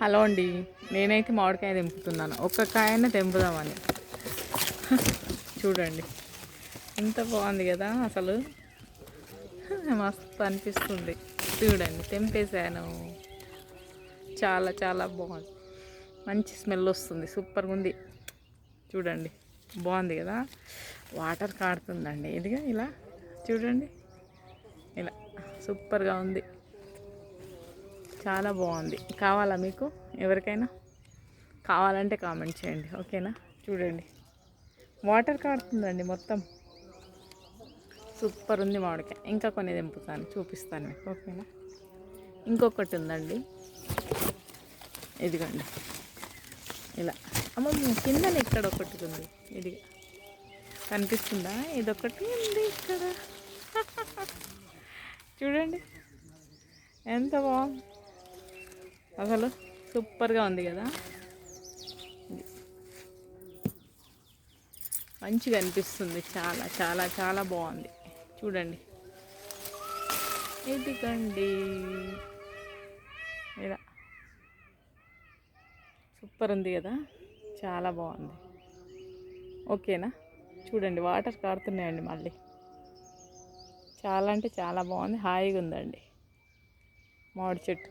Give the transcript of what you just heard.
Hello అండి. నేనైతే మామిడికాయ తెంపుతున్నాను. ఒక్క కాయనే తెంపుదామని. చూడండి ఎంత బాగుంది కదా, అసలు మస్తు అనిపిస్తుంది. చూడండి తెంపేశాను. చాలా చాలా బాగుంది. మంచి స్మెల్ వస్తుంది. సూపర్గా ఉంది. చూడండి బాగుంది కదా. వాటర్ కాడుతుందండి. ఇదిగా ఇలా చూడండి, ఇలా సూపర్గా ఉంది. చాలా బాగుంది. కావాలా మీకు? ఎవరికైనా కావాలంటే కామెంట్ చేయండి, ఓకేనా? చూడండి వాటర్ కాడుతుందండి మొత్తం. సూపర్ ఉంది మామిడికాయ. ఇంకా కొన్ని తెంపుతాను, చూపిస్తాను మీకు, ఓకేనా? ఇంకొకటి ఉందండి, ఇదిగోండి ఇలా. అమ్మ కింద ఇక్కడ ఒకటి ఉంది, ఇది కనిపిస్తుందా? ఇదొకటి ఉంది ఇక్కడ. చూడండి ఎంత బాగుంది అసలు. సూపర్గా ఉంది కదా. మంచిగా అనిపిస్తుంది. చాలా చాలా చాలా బాగుంది. చూడండి ఇదిగండి ఇలా సూపర్ ఉంది కదా. చాలా బాగుంది, ఓకేనా? చూడండి వాటర్ కారుతున్నాయండి మళ్ళీ. చాలా అంటే చాలా బాగుంది. హాయిగా ఉందండి మామిడి చెట్టు.